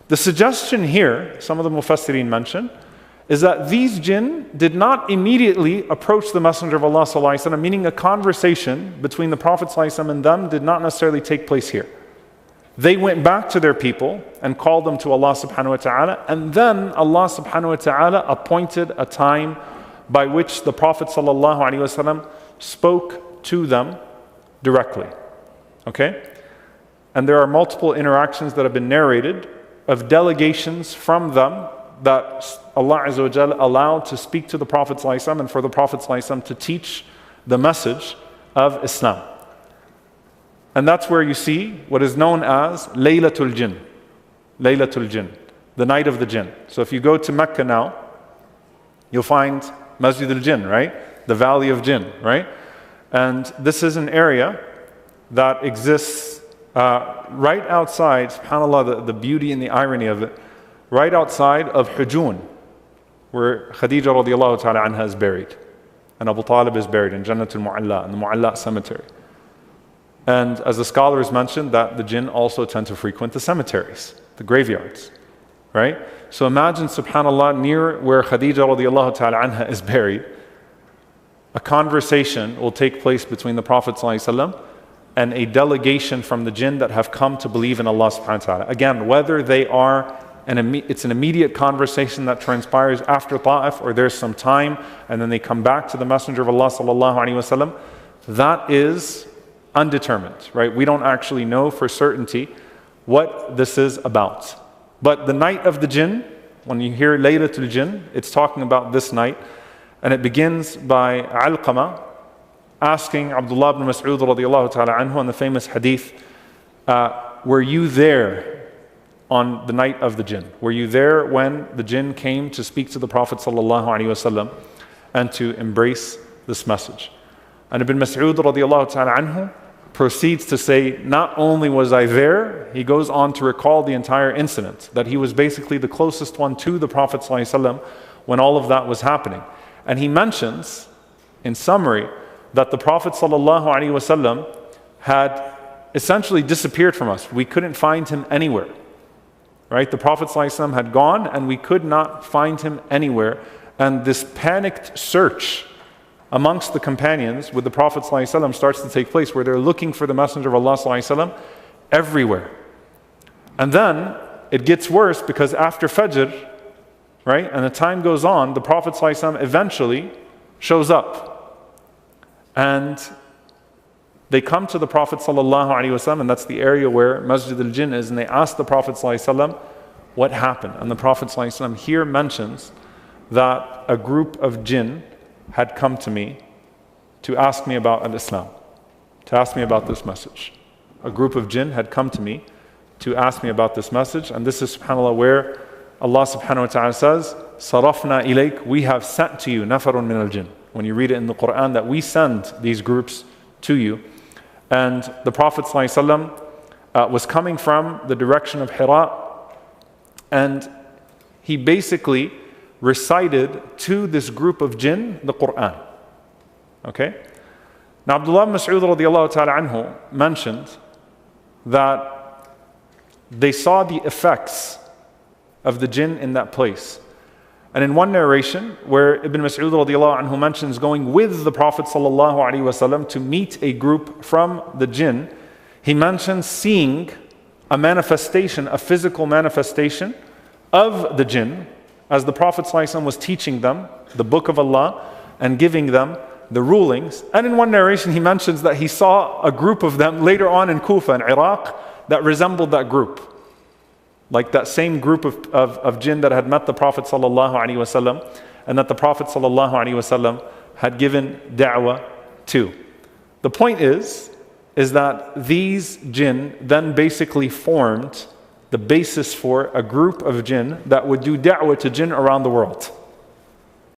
The suggestion here, some of the Mufassirin mention, is that these jinn did not immediately approach the Messenger of Allah sallallahu alaihi wasallam, meaning a conversation between the Prophet sallallahu alaihi wasallam and them did not necessarily take place here. They went back to their people and called them to Allah subhanahu wa ta'ala, and then Allah subhanahu wa ta'ala appointed a time by which the Prophet sallallahu alaihi wasallam spoke to them directly. Okay? And there are multiple interactions that have been narrated of delegations from them that Allah Azza wa Jalla allowed to speak to the Prophet ﷺ and for the Prophet ﷺ to teach the message of Islam. And that's where you see what is known as Lailatul Jinn. Lailatul Jinn, the night of the Jinn. So if you go to Mecca now, you'll find Masjid al-Jinn, right? The Valley of Jinn, right? And this is an area that exists right outside, subhanAllah, the beauty and the irony of it, right outside of Hujun, where Khadija radiallahu ta'ala anha is buried. And Abu Talib is buried in Jannatul Mu'alla, in the Mu'alla cemetery. And as the scholars mentioned, that the jinn also tend to frequent the cemeteries, the graveyards, right? So imagine, subhanAllah, near where Khadija radiallahu ta'ala anha is buried, a conversation will take place between the Prophet ﷺ and a delegation from the jinn that have come to believe in Allah subhanahu wa ta'ala. Again, whether they are it's an immediate conversation that transpires after Ta'if, or there's some time and then they come back to the Messenger of Allah sallallahu alaihi wasallam, that is undetermined, right? We don't actually know for certainty what this is about. But the night of the jinn, when you hear Laylatul Jinn, it's talking about this night, and it begins by Alqama asking Abdullah ibn Mas'ud radiallahu ta'ala anhu in the famous hadith, were you there on the night of the jinn? Were you there when the jinn came to speak to the Prophet sallallahu alaihi wasallam and to embrace this message? And Ibn Mas'ud radiallahu ta'ala anhu proceeds to say, not only was I there, he goes on to recall the entire incident, that he was basically the closest one to the Prophet sallallahu alaihi wasallam when all of that was happening. And he mentions, in summary, that the Prophet sallallahu alaihi wasallam had essentially disappeared from us. We couldn't find him anywhere. Right? The Prophet ﷺ had gone and we could not find him anywhere. And this panicked search amongst the companions with the Prophet ﷺ starts to take place, where they're looking for the Messenger of Allah ﷺ everywhere. And then it gets worse, because after Fajr, right, and the time goes on, the Prophet ﷺ eventually shows up. And they come to the Prophet ﷺ, and that's the area where Masjid al-Jinn is, and they ask the Prophet ﷺ what happened. And the Prophet ﷺ here mentions that a group of jinn had come to me to ask me about al-Islam, to ask me about this message. A group of jinn had come to me to ask me about this message, and this is, subhanAllah, where Allah subhanahu wa ta'ala says, Sarafna ilayk, we have sent to you, nafarun min al-jinn. When you read it in the Qur'an, that we send these groups to you. And the Prophet ﷺ was coming from the direction of Hira, and he basically recited to this group of jinn the Qur'an. Okay? Now Abdullah ibn Mas'ud radiallahu ta'ala anhu mentioned that they saw the effects of the jinn in that place. And in one narration, where Ibn Mas'ud radiallahu anhu mentions going with the Prophet sallallahu alaihi wasallam to meet a group from the jinn, he mentions seeing a manifestation, a physical manifestation of the jinn, as the Prophet sallallahu alaihi wasallam was teaching them the book of Allah and giving them the rulings. And in one narration, he mentions that he saw a group of them later on in Kufa in Iraq that resembled that group. Like that same group of jinn that had met the Prophet sallallahu alaihi wasallam, and that the Prophet sallallahu alaihi wasallam had given da'wah to. The point is that these jinn then basically formed the basis for a group of jinn that would do da'wah to jinn around the world.